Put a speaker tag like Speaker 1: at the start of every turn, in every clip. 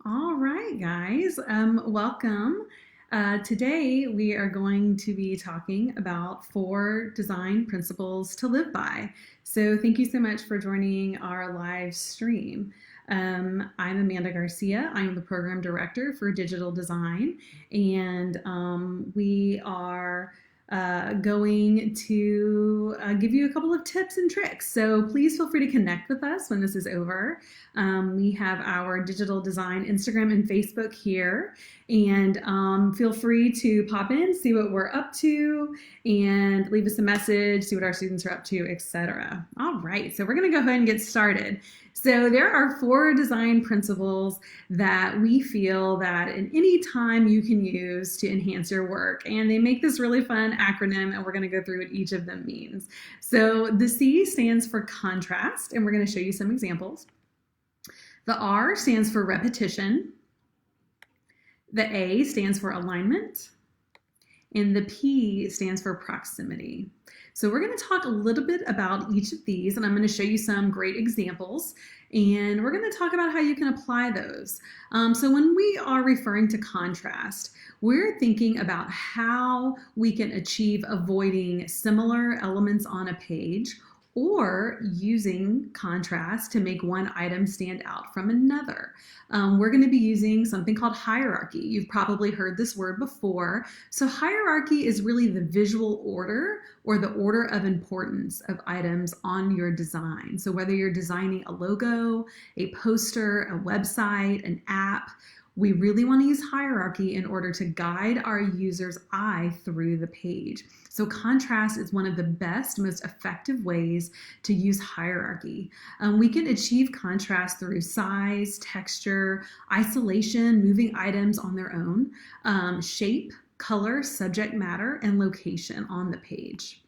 Speaker 1: All right, guys, welcome. Today we are going to be talking about 4 design principles to live by. So thank you so much for joining our live stream. I'm Amanda Garcia. I'm the program director for digital design, and we are going to give you a couple of tips and tricks. So please feel free to connect with us when this is over. We have our digital design Instagram and Facebook here, and feel free to pop in, see what we're up to, and leave us a message, see what our students are up to, etc. All right, so we're going to go ahead and get started. So there are 4 design principles that we feel that in any time you can use to enhance your work, and they make this really fun acronym, and we're going to go through what each of them means. So the C stands for contrast, and we're going to show you some examples. The R stands for repetition. The A stands for alignment. And the P stands for proximity. So we're going to talk a little bit about each of these, and I'm going to show you some great examples, and we're going to talk about how you can apply those. So when we are referring to contrast, we're thinking about how we can achieve avoiding similar elements on a page, or using contrast to make one item stand out from another. We're going to be using something called hierarchy. You've probably heard this word before. So hierarchy is really the visual order or the order of importance of items on your design. So whether you're designing a logo, a poster, a website, an app, we really want to use hierarchy in order to guide our user's eye through the page. So contrast is one of the best, most effective ways to use hierarchy. We can achieve contrast through size, texture, isolation, moving items on their own, shape, color, subject matter, and location on the page.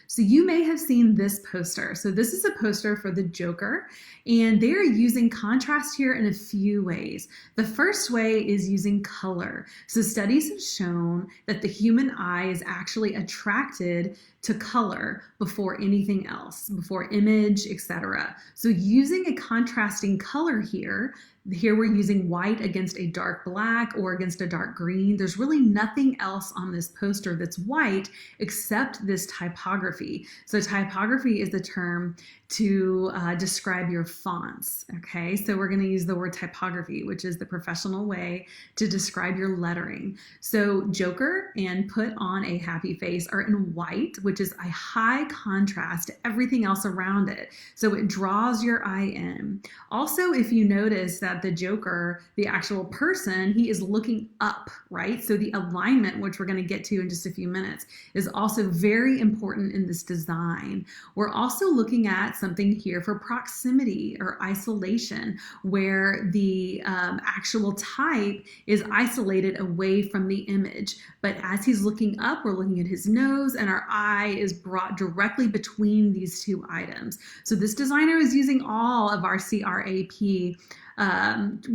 Speaker 1: So you may have seen this poster. So this is a poster for the Joker, and they're using contrast here in a few ways. The first way is using color. So studies have shown that the human eye is actually attracted to color before anything else, before image, etc. So using a contrasting color here we're using white against a dark black or against a dark green. There's really nothing else on this poster that's white except this typography. So typography is the term to describe your fonts, okay? So we're gonna use the word typography, which is the professional way to describe your lettering. So Joker and Put on a Happy Face are in white, which is a high contrast to everything else around it. So it draws your eye in. Also, if you notice that the Joker, the actual person, he is looking up, right? So the alignment, which we're gonna get to in just a few minutes, is also very important in this design. We're also looking at something here for proximity or isolation, where the actual type is isolated away from the image. But as he's looking up, we're looking at his nose, and our eye is brought directly between these 2 items. So this designer is using all of our CRAP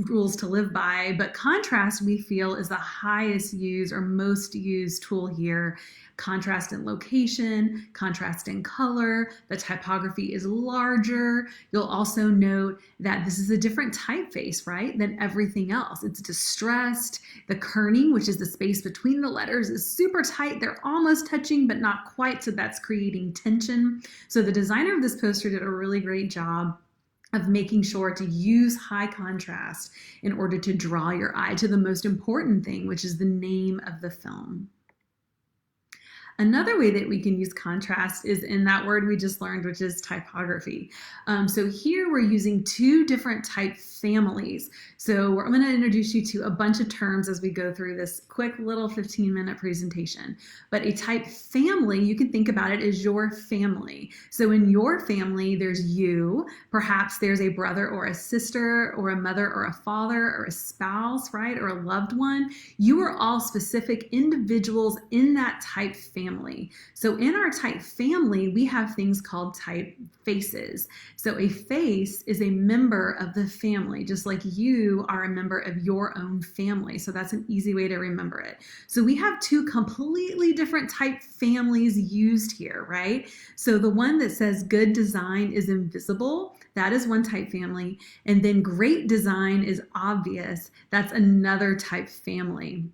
Speaker 1: rules to live by, but contrast we feel is the highest used or most used tool here. Contrast in location, contrast in color, the typography is larger. You'll also note that this is a different typeface, right, than everything else. It's distressed. The kerning, which is the space between the letters, is super tight. They're almost touching, but not quite, so that's creating tension. So the designer of this poster did a really great job of making sure to use high contrast in order to draw your eye to the most important thing, which is the name of the film. Another way that we can use contrast is in that word we just learned, which is typography. So here we're using 2 different type families. So I'm going to introduce you to a bunch of terms as we go through this quick little 15-minute presentation. But a type family, you can think about it as your family. So in your family, there's you. Perhaps there's a brother or a sister or a mother or a father or a spouse, right, or a loved one. You are all specific individuals in that type family. So in our type family, we have things called type faces. So a face is a member of the family, just like you are a member of your own family. So that's an easy way to remember it. So we have 2 completely different type families used here, right? So the one that says good design is invisible, That is one type family. And then great design is obvious. That's another type family.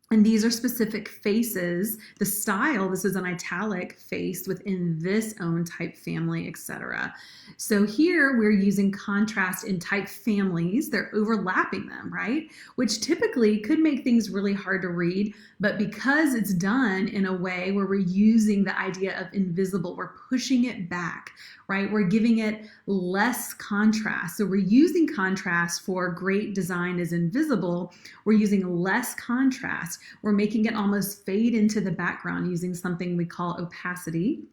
Speaker 1: And these are specific faces. The style, this is an italic face within this own type family, etc. So here we're using contrast in type families. They're overlapping them, right? Which typically could make things really hard to read, but because it's done in a way where we're using the idea of invisible, we're pushing it back, right? We're giving it less contrast. So we're using contrast for great design is invisible. We're using less contrast. We're making it almost fade into the background using something we call opacity.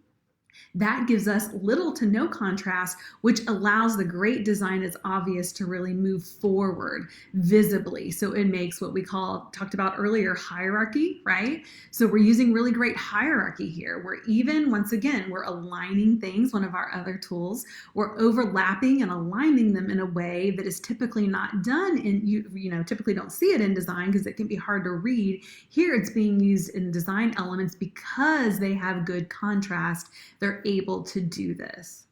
Speaker 1: That gives us little to no contrast, which allows the great design is obvious to really move forward visibly. So it makes what we talked about earlier, hierarchy, right? So we're using really great hierarchy here. Once again, we're aligning things, one of our other tools. We're overlapping and aligning them in a way that is typically not done typically don't see it in design because it can be hard to read. Here it's being used in design elements because they have good contrast. They're able to do this.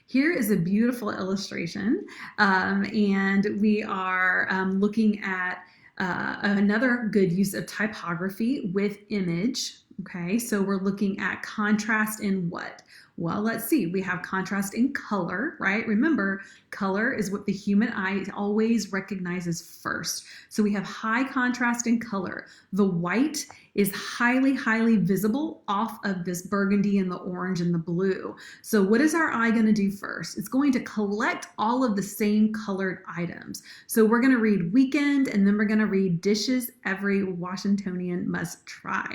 Speaker 1: Here is a beautiful illustration, and we are looking at another good use of typography with image. Okay, so we're looking at contrast in what? Well, let's see. We have contrast in color, right? Remember, color is what the human eye always recognizes first. So we have high contrast in color. The white is highly, highly visible off of this burgundy and the orange and the blue. So what is our eye going to do first? It's going to collect all of the same colored items. So we're going to read weekend, and then we're going to read dishes every Washingtonian must try.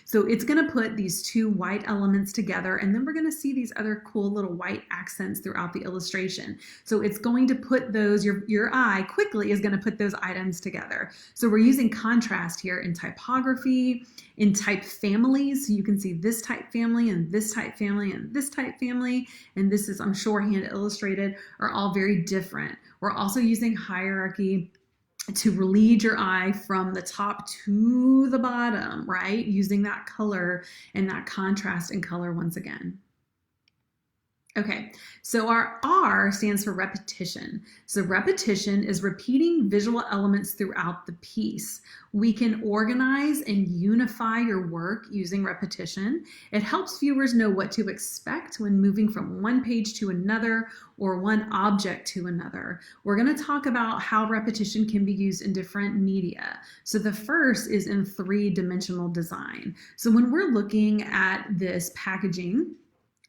Speaker 1: So it's going to put these two white elements together, and then we're going to see these other cool little white accents throughout the illustration. So it's going to put those, your eye quickly is going to put those items together. So we're using contrast here in typography, in type families. So you can see this type family and this type family and this type family. And this is, I'm sure, hand illustrated, are all very different. We're also using hierarchy to lead your eye from the top to the bottom, right? Using that color and that contrast in color once again. Okay, so our R stands for repetition. So repetition is repeating visual elements throughout the piece. We can organize and unify your work using repetition. It helps viewers know what to expect when moving from one page to another or one object to another. We're going to talk about how repetition can be used in different media. So the first is in three-dimensional design. So when we're looking at this packaging,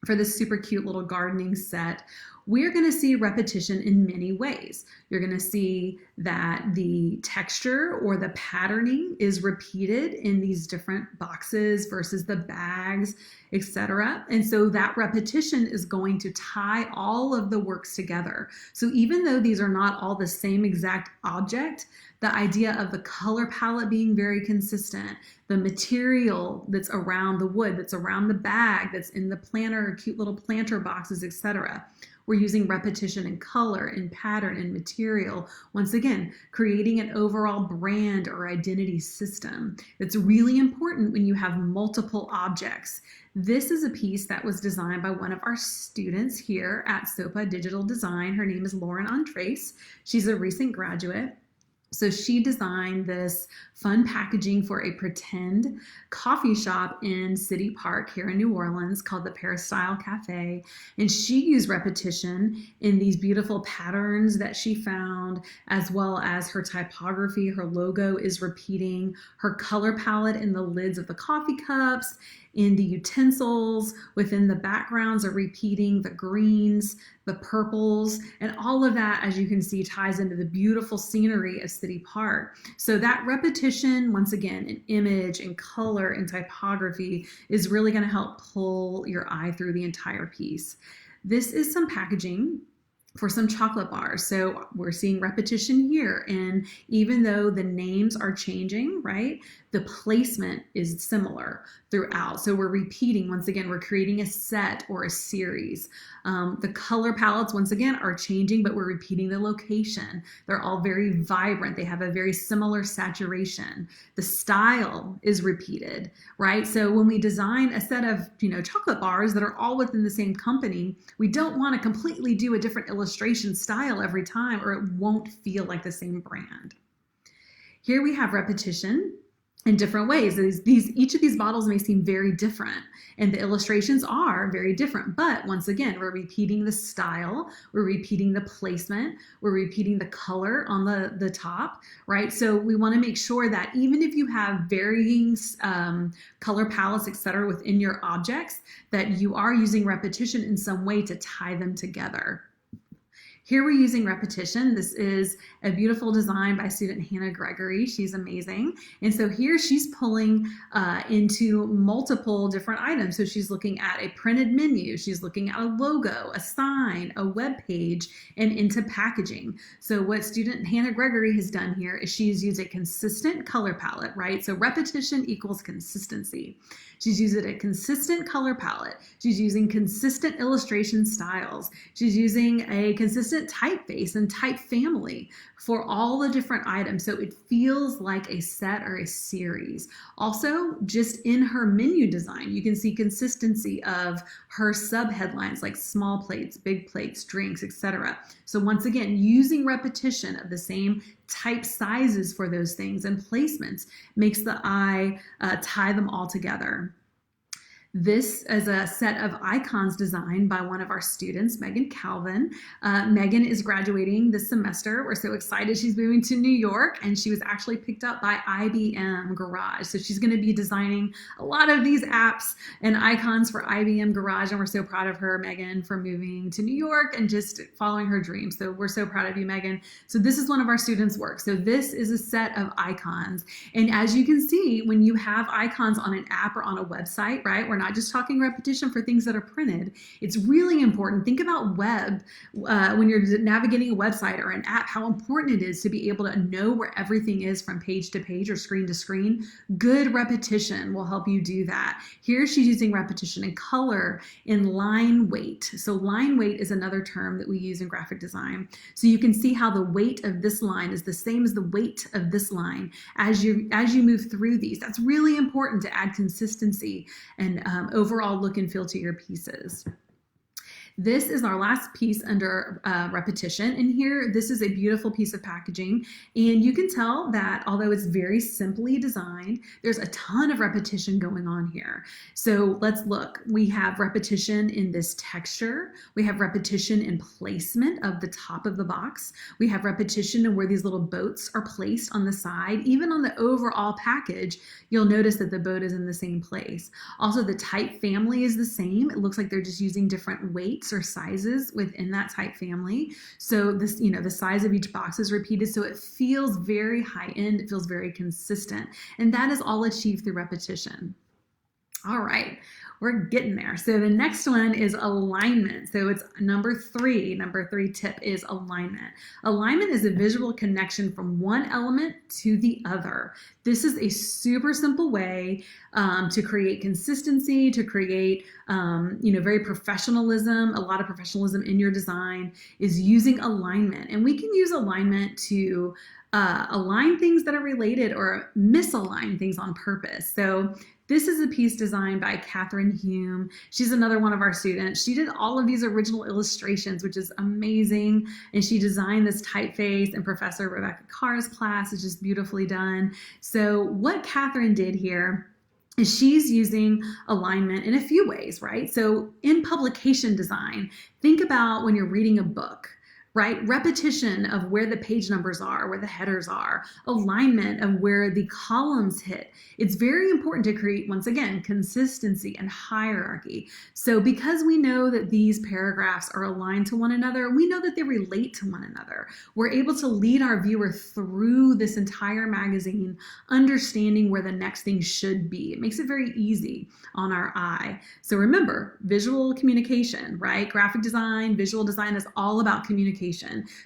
Speaker 1: for this super cute little gardening set, we're going to see repetition in many ways. You're going to see that the texture or the patterning is repeated in these different boxes versus the bags, etc. And so that repetition is going to tie all of the works together. So even though these are not all the same exact object, the idea of the color palette being very consistent, the material that's around the wood, that's around the bag, that's in the planter, cute little planter boxes, etc. We're using repetition in color, in pattern, in material. Once again, creating an overall brand or identity system. It's really important when you have multiple objects. This is a piece that was designed by one of our students here at SoPA Digital Design. Her name is Lauren Andres. She's a recent graduate. So she designed this fun packaging for a pretend coffee shop in City Park here in New Orleans called the Peristyle Cafe. And she used repetition in these beautiful patterns that she found, as well as her typography. Her logo is repeating, her color palette in the lids of the coffee cups, in the utensils, within the backgrounds are repeating the greens, the purples, and all of that, as you can see, ties into the beautiful scenery of City Park. So that repetition, once again, in image and color and typography is really going to help pull your eye through the entire piece. This is some packaging for some chocolate bars. So we're seeing repetition here. And even though the names are changing, right, the placement is similar throughout. So we're repeating, once again, we're creating a set or a series. The color palettes, once again, are changing, but we're repeating the location. They're all very vibrant. They have a very similar saturation. The style is repeated, right? So when we design a set of, chocolate bars that are all within the same company, we don't want to completely do a different illustration style every time, or it won't feel like the same brand. Here we have repetition in different ways. Each of these bottles may seem very different, and the illustrations are very different. But once again, we're repeating the style, we're repeating the placement, we're repeating the color on the top, right? So we want to make sure that even if you have varying color palettes, etc., within your objects, that you are using repetition in some way to tie them together. Here we're using repetition. This is a beautiful design by student Hannah Gregory. She's amazing. And so here she's pulling into multiple different items. So she's looking at a printed menu, she's looking at a logo, a sign, a web page, and into packaging. So what student Hannah Gregory has done here is she's used a consistent color palette, right? So repetition equals consistency. She's using a consistent color palette. She's using consistent illustration styles. She's using a consistent typeface and type family for all the different items. So it feels like a set or a series. Also, just in her menu design, you can see consistency of her sub headlines like small plates, big plates, drinks, etc. So once again, using repetition of the same type sizes for those things and placements makes the eye tie them all together. This is a set of icons designed by one of our students, Megan Calvin. Megan is graduating this semester. We're so excited. She's moving to New York, and she was actually picked up by IBM Garage. So she's going to be designing a lot of these apps and icons for IBM Garage, and we're so proud of her, Megan, for moving to New York and just following her dreams. So we're so proud of you, Megan. So this is one of our students' work. So this is a set of icons. And as you can see, when you have icons on an app or on a website, right, we're not just talking repetition for things that are printed. It's really important. Think about web when you're navigating a website or an app, how important it is to be able to know where everything is from page to page or screen to screen. Good repetition will help you do that. Here she's using repetition in color, in line weight. So line weight is another term that we use in graphic design. So you can see how the weight of this line is the same as the weight of this line as you move through these. That's really important to add consistency and overall look and feel to your pieces. This is our last piece under repetition, and here this is a beautiful piece of packaging, and you can tell that although it's very simply designed, there's a ton of repetition going on here. So let's look. We have repetition in this texture, we have repetition in placement of the top of the box, we have repetition in where these little boats are placed on the side. Even on the overall package, you'll notice that the boat is in the same place. Also, the type family is the same. It looks like they're just using different weights or sizes within that type family. So this, the size of each box is repeated, so it feels very high end, it feels very consistent, and that is all achieved through repetition. All right, we're getting there. So the next one is alignment. So it's number three. Number three tip is alignment. Alignment is a visual connection from one element to the other. This is a super simple way to create consistency, to create, very professionalism. A lot of professionalism in your design is using alignment. And we can use alignment to align things that are related or misalign things on purpose. So this is a piece designed by Catherine Hume. She's another one of our students. She did all of these original illustrations, which is amazing. And she designed this typeface in Professor Rebecca Carr's class. It's just beautifully done. So what Catherine did here is she's using alignment in a few ways, right? So in publication design, think about when you're reading a book, right? Repetition of where the page numbers are, where the headers are, alignment of where the columns hit. It's very important to create, once again, consistency and hierarchy. So because we know that these paragraphs are aligned to one another, we know that they relate to one another. We're able to lead our viewer through this entire magazine, understanding where the next thing should be. It makes it very easy on our eye. So remember, visual communication, right? Graphic design, visual design is all about communication.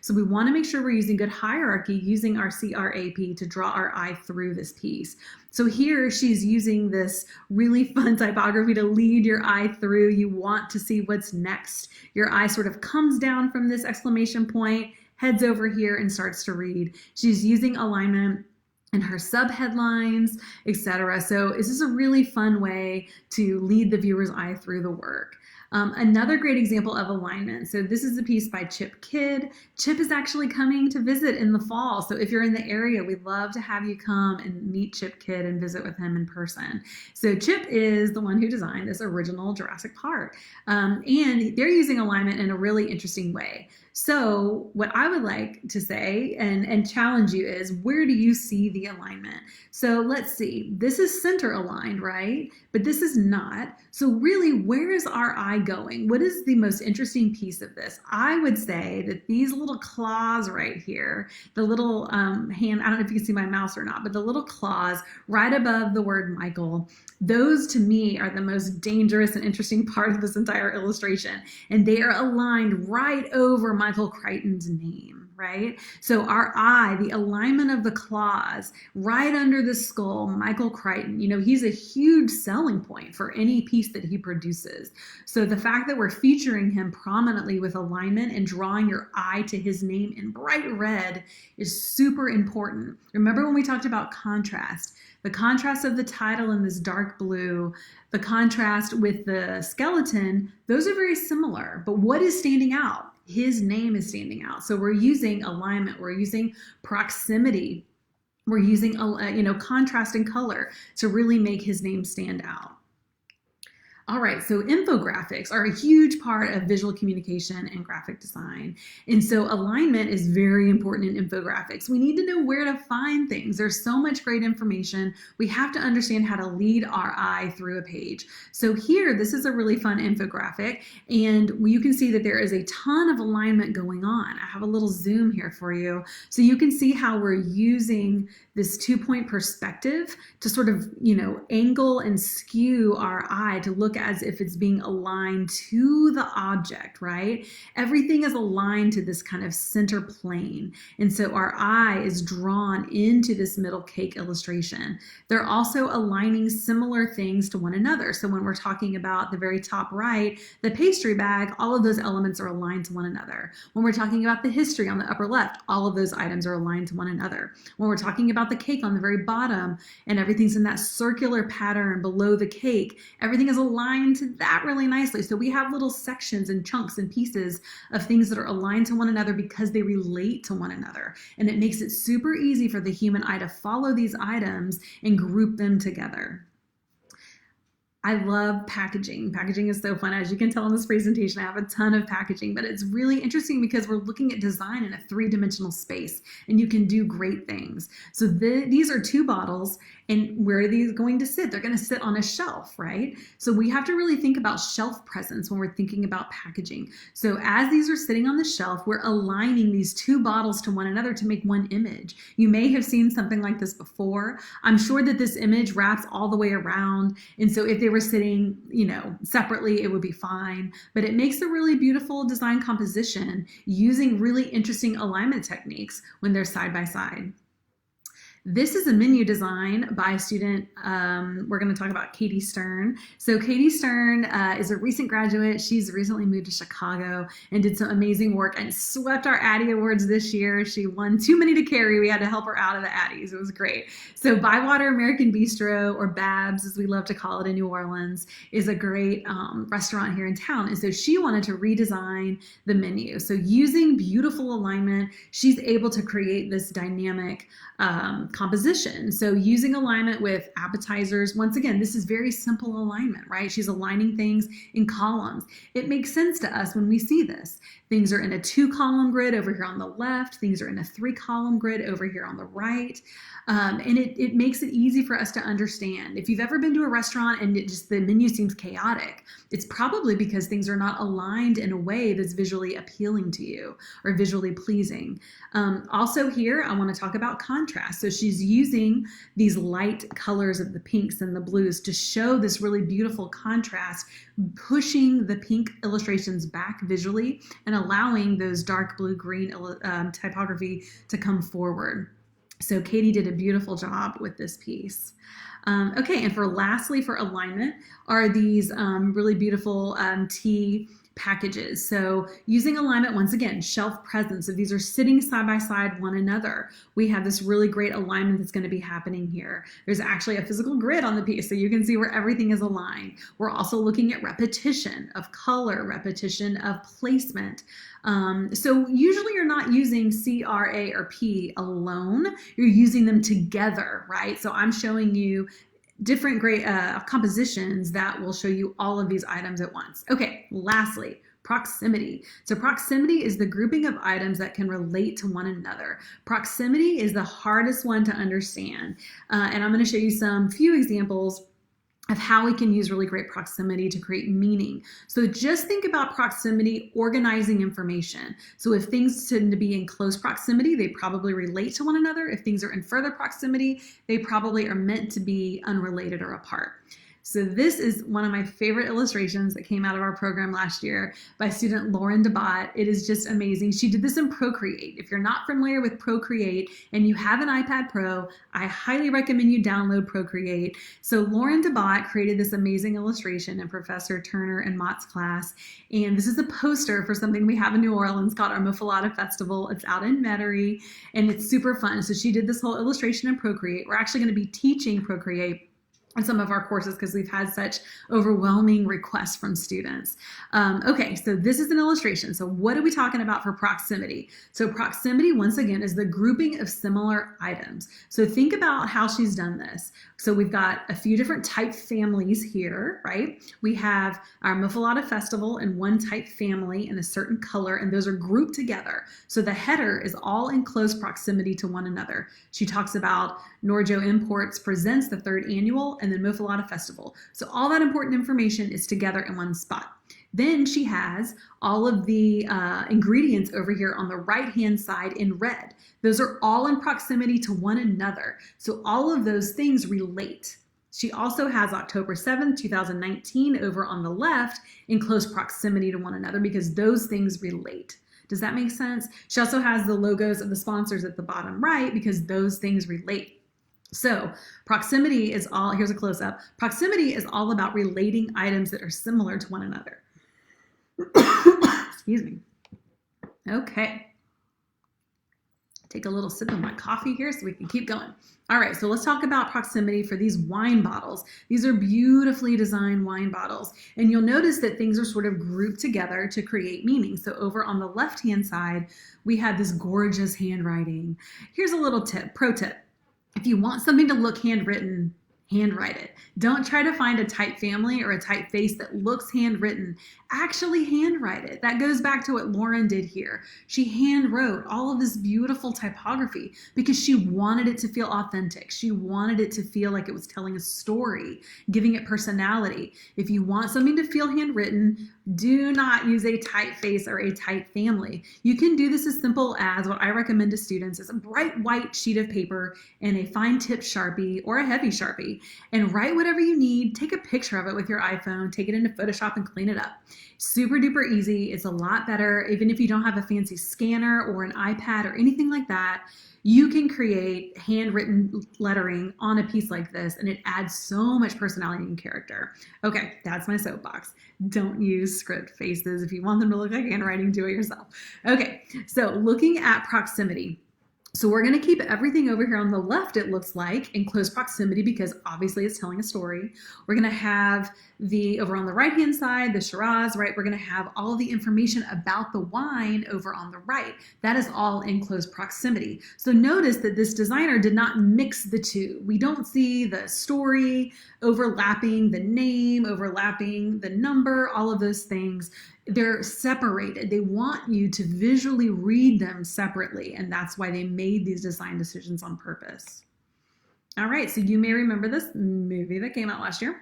Speaker 1: So we want to make sure we're using good hierarchy, using our CRAP to draw our eye through this piece. So here she's using this really fun typography to lead your eye through. You want to see what's next. Your eye sort of comes down from this exclamation point, heads over here and starts to read. She's using alignment and her subheadlines, etc. So this is a really fun way to lead the viewer's eye through the work. Another great example of alignment. So this is a piece by Chip Kidd. Chip is actually coming to visit in the fall. So if you're in the area, we'd love to have you come and meet Chip Kidd and visit with him in person. So Chip is the one who designed this original Jurassic Park. And they're using alignment in a really interesting way. So what I would like to say and challenge you is, where do you see the alignment? So let's see, this is center aligned, right? But this is not. So really, where is our eye going? What is the most interesting piece of this? I would say that these little claws right here, the little hand, I don't know if you can see my mouse or not, but the little claws right above the word Michael, those to me are the most dangerous and interesting part of this entire illustration. And they are aligned right over Michael Crichton's name, right? So our eye, the alignment of the claws right under the skull, Michael Crichton, you know, he's a huge selling point for any piece that he produces. So the fact that we're featuring him prominently with alignment and drawing your eye to his name in bright red is super important. Remember when we talked about contrast? The contrast of the title in this dark blue, the contrast with the skeleton, those are very similar. But what is standing out? His name is standing out. So we're using alignment, we're using proximity, we're using contrast and color to really make his name stand out. All right, so infographics are a huge part of visual communication and graphic design. And so alignment is very important in infographics. We need to know where to find things. There's so much great information. We have to understand how to lead our eye through a page. So here, this is a really fun infographic, and you can see that there is a ton of alignment going on. I have a little zoom here for you. So you can see how we're using this 2-point perspective to sort of, angle and skew our eye to look as if it's being aligned to the object, right? Everything is aligned to this kind of center plane. And so our eye is drawn into this middle cake illustration. They're also aligning similar things to one another. So when we're talking about the very top right, the pastry bag, all of those elements are aligned to one another. When we're talking about the history on the upper left, all of those items are aligned to one another. When we're talking about the cake on the very bottom and everything's in that circular pattern below the cake, everything is aligned to that really nicely. So we have little sections and chunks and pieces of things that are aligned to one another because they relate to one another. And it makes it super easy for the human eye to follow these items and group them together. I love packaging. Packaging is so fun. As you can tell in this presentation, I have a ton of packaging, but it's really interesting because we're looking at design in a 3-dimensional space, and you can do great things. So these are 2 bottles, and where are these going to sit? They're going to sit on a shelf, right? So we have to really think about shelf presence when we're thinking about packaging. So as these are sitting on the shelf, we're aligning these 2 bottles to one another to make one image. You may have seen something like this before. I'm sure that this image wraps all the way around, and so if they were sitting, separately, it would be fine. But it makes a really beautiful design composition using really interesting alignment techniques when they're side by side. This is a menu design by a student. We're going to talk about Katie Stern. So Katie Stern is a recent graduate. She's recently moved to Chicago and did some amazing work and swept our Addie Awards this year. She won Too Many to Carry. We had to help her out of the Addies. It was great. So Bywater American Bistro, or Babs as we love to call it in New Orleans, is a great restaurant here in town. And so she wanted to redesign the menu. So using beautiful alignment, she's able to create this dynamic composition. So using alignment with appetizers, once again, this is very simple alignment, right? She's aligning things in columns. It makes sense to us when we see this. Things are in a 2-column grid over here on the left. Things are in a 3-column grid over here on the right. And it makes it easy for us to understand. If you've ever been to a restaurant and the menu seems chaotic, it's probably because things are not aligned in a way that's visually appealing to you or visually pleasing. Also here, I want to talk about contrast. So she's using these light colors of the pinks and the blues to show this really beautiful contrast, pushing the pink illustrations back visually and allowing those dark blue-green typography to come forward. So Katie did a beautiful job with this piece. Okay, and lastly for alignment are these really beautiful tea packages. So using alignment, once again, shelf presence. So these are sitting side by side one another. We have this really great alignment that's going to be happening here. There's actually a physical grid on the piece, so you can see where everything is aligned. We're also looking at repetition of color, repetition of placement. So usually you're not using C, R, A, or P alone. You're using them together, right? So I'm showing you different great compositions that will show you all of these items at once. Okay, lastly, proximity. So proximity is the grouping of items that can relate to one another. Proximity is the hardest one to understand. And I'm going to show you some few examples of how we can use really great proximity to create meaning. So just think about proximity organizing information. So if things tend to be in close proximity, they probably relate to one another. If things are in further proximity, they probably are meant to be unrelated or apart. So this is one of my favorite illustrations that came out of our program last year by student Lauren DeBott. It is just amazing. She did this in Procreate. If you're not familiar with Procreate and you have an iPad Pro, I highly recommend you download Procreate. So Lauren DeBott created this amazing illustration in Professor Turner and Mott's class. And this is a poster for something we have in New Orleans called our Muffalata Festival. It's out in Metairie and it's super fun. So she did this whole illustration in Procreate. We're actually going to be teaching Procreate in some of our courses because we've had such overwhelming requests from students. Okay, so this is an illustration. So what are we talking about for proximity? So proximity, once again, is the grouping of similar items. So think about how she's done this. So we've got a few different type families here, right? We have our Muffalata Festival in one type family in a certain color, and those are grouped together. So the header is all in close proximity to one another. She talks about Norjo Imports presents the 3rd annual and then Muffalata Festival. So all that important information is together in one spot. Then she has all of the ingredients over here on the right-hand side in red. Those are all in proximity to one another. So all of those things relate. She also has October 7th, 2019 over on the left in close proximity to one another because those things relate. Does that make sense? She also has the logos of the sponsors at the bottom right because those things relate. So proximity is all, here's a close-up. Proximity is all about relating items that are similar to one another. Excuse me. Okay. Take a little sip of my coffee here so we can keep going. All right, so let's talk about proximity for these wine bottles. These are beautifully designed wine bottles, and you'll notice that things are sort of grouped together to create meaning. So over on the left-hand side, we have this gorgeous handwriting. Here's a little tip, pro tip. If you want something to look handwritten, handwrite it. Don't try to find a type family or a typeface that looks handwritten. Actually handwrite it. That goes back to what Lauren did here. She hand wrote all of this beautiful typography because she wanted it to feel authentic. She wanted it to feel like it was telling a story, giving it personality. If you want something to feel handwritten, do not use a typeface or a type family. You can do this as simple as what I recommend to students is a bright white sheet of paper and a fine tip Sharpie or a heavy Sharpie and write whatever you need. Take a picture of it with your iPhone, take it into Photoshop and clean it up. Super duper easy. It's a lot better. Even if you don't have a fancy scanner or an iPad or anything like that, you can create handwritten lettering on a piece like this and it adds so much personality and character. Okay, that's my soapbox. Don't use script faces. If you want them to look like handwriting, do it yourself. Okay, so looking at proximity. So we're going to keep everything over here on the left, it looks like, in close proximity because obviously it's telling a story. We're going to have over on the right-hand side, the Shiraz, right? We're going to have all of the information about the wine over on the right. That is all in close proximity. So notice that this designer did not mix the two. We don't see the story overlapping the name, overlapping the number, all of those things. They're separated. They want you to visually read them separately, and that's why they made these design decisions on purpose. All right, so you may remember this movie that came out last year.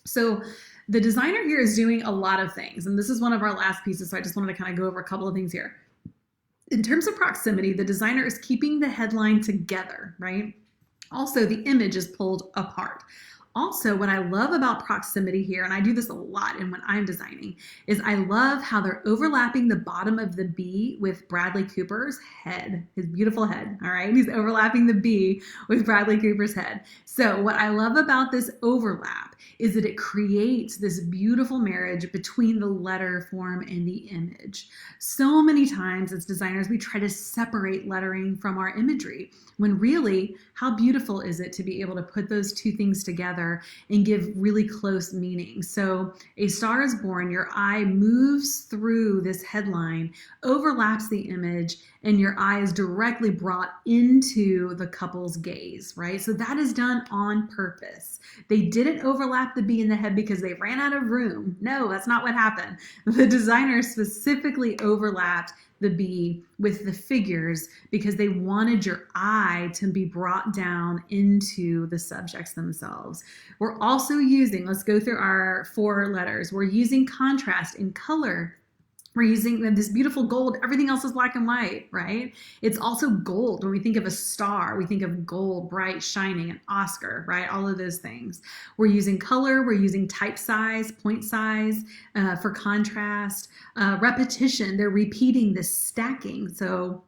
Speaker 1: So the designer here is doing a lot of things, and this is one of our last pieces, so I just wanted to kind of go over a couple of things here. In terms of proximity, the designer is keeping the headline together, right? Also, the image is pulled apart. Also, what I love about proximity here, and I do this a lot in when I'm designing, is I love how they're overlapping the bottom of the B with Bradley Cooper's head, his beautiful head, all right? He's overlapping the B with Bradley Cooper's head. So what I love about this overlap is that it creates this beautiful marriage between the letter form and the image. So many times as designers, we try to separate lettering from our imagery, when really, how beautiful is it to be able to put those two things together and give really close meaning. So A Star is Born, your eye moves through this headline, overlaps the image, and your eye is directly brought into the couple's gaze, right? So that is done on purpose. They didn't overlap the B in the head because they ran out of room. No, that's not what happened. The designer specifically overlapped the B with the figures because they wanted your eye to be brought down into the subjects themselves. We're also using, let's go through our 4 letters. We're using contrast in color. We're using this beautiful gold. Everything else is black and white, right? It's also gold. When we think of a star, we think of gold, bright, shining, an Oscar, right? All of those things. We're using color. We're using type size, point size for contrast. Repetition, they're repeating this stacking. So,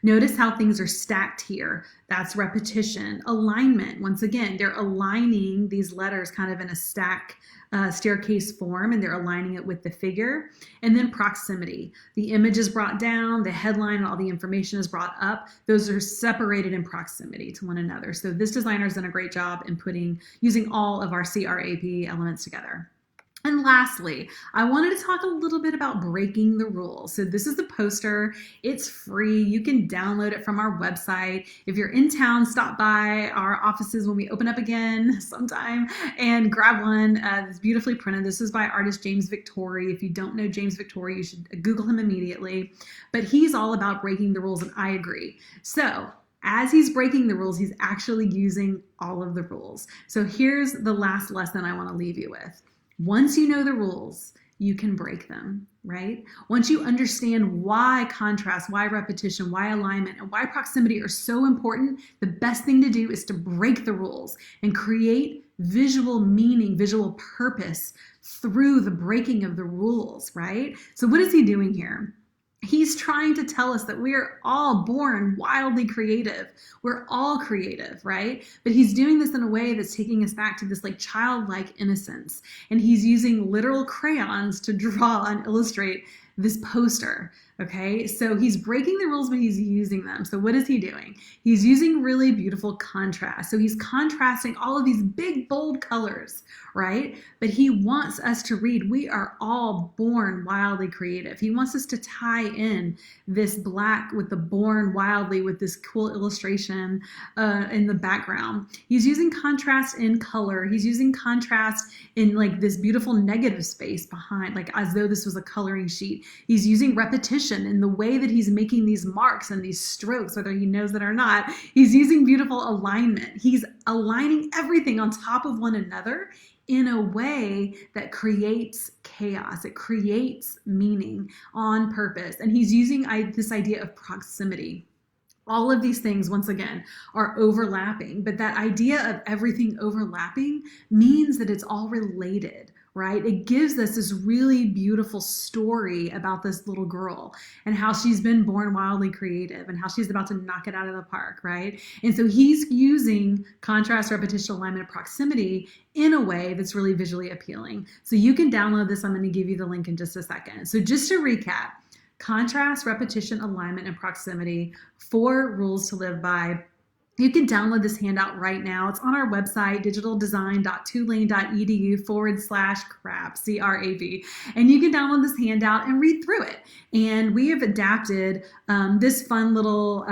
Speaker 1: notice how things are stacked here. That's repetition. Alignment, once again, they're aligning these letters kind of in a staircase form, and they're aligning it with the figure. And then proximity. The image is brought down, the headline and all the information is brought up. Those are separated in proximity to one another. So this designer has done a great job in using all of our CRAP elements together. And lastly, I wanted to talk a little bit about breaking the rules. So this is the poster. It's free. You can download it from our website. If you're in town, stop by our offices when we open up again sometime and grab one. It's beautifully printed. This is by artist James Victori. If you don't know James Victori, you should Google him immediately. But he's all about breaking the rules, and I agree. So as he's breaking the rules, he's actually using all of the rules. So here's the last lesson I want to leave you with. Once you know the rules, you can break them, right? Once you understand why contrast, why repetition, why alignment, and why proximity are so important, the best thing to do is to break the rules and create visual meaning, visual purpose through the breaking of the rules, right? So what is he doing here? He's trying to tell us that we are all born wildly creative. We're all creative, right? But he's doing this in a way that's taking us back to this like childlike innocence. And he's using literal crayons to draw and illustrate this poster, okay? So he's breaking the rules, but he's using them. So what is he doing? He's using really beautiful contrast. So he's contrasting all of these big, bold colors, right? But he wants us to read, we are all born wildly creative. He wants us to tie in this black with the born wildly with this cool illustration in the background. He's using contrast in color. He's using contrast in like this beautiful negative space behind, like as though this was a coloring sheet. He's using repetition in the way that he's making these marks and these strokes, whether he knows it or not. He's using beautiful alignment. He's aligning everything on top of one another in a way that creates chaos. It creates meaning on purpose. And he's using this idea of proximity. All of these things, once again, are overlapping, but that idea of everything overlapping means that it's all related, right? It gives us this really beautiful story about this little girl and how she's been born wildly creative and how she's about to knock it out of the park, right? And so he's using contrast, repetition, alignment, proximity in a way that's really visually appealing. So you can download this. I'm going to give you the link in just a second. So just to recap, contrast, repetition, alignment, and proximity, 4 rules to live by. You can download this handout right now. It's on our website, digitaldesign.tulane.edu/CRAB, C-R-A-B. And you can download this handout and read through it. And we have adapted this fun little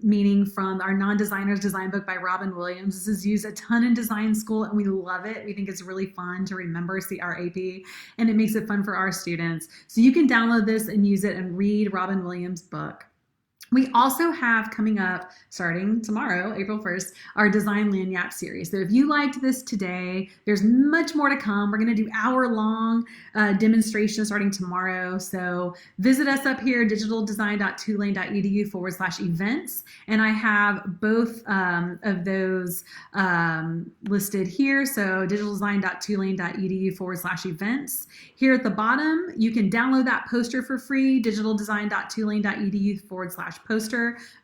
Speaker 1: meaning from our Non-Designer's Design book by Robin Williams. This is used a ton in design school, and we love it. We think it's really fun to remember CRAB, and it makes it fun for our students. So you can download this and use it and read Robin Williams' book. We also have coming up, starting tomorrow, April 1st, our Design Lanyap series. So if you liked this today, there's much more to come. We're going to do hour-long demonstrations starting tomorrow. So visit us up here, digitaldesign.tulane.edu/events. And I have both of those listed here. So digitaldesign.tulane.edu/events. Here at the bottom, you can download that poster for free, digitaldesign.tulane.edu/poster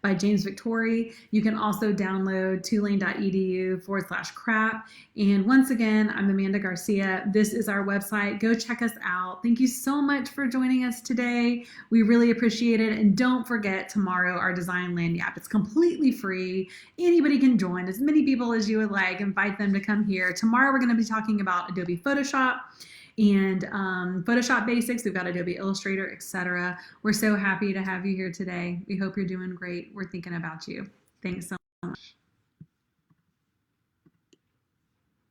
Speaker 1: by James Victori. You can also download tulane.edu/crap. And once again, I'm Amanda Garcia. This is our website. Go check us out. Thank you so much for joining us today. We really appreciate it. And don't forget tomorrow, our Design Lanyap. It's completely free. Anybody can join, as many people as you would like. Invite them to come here. Tomorrow, we're going to be talking about Adobe Photoshop and Photoshop basics. We've got Adobe Illustrator, etc. We're so happy to have you here today. We hope you're doing great. We're thinking about you. Thanks so much.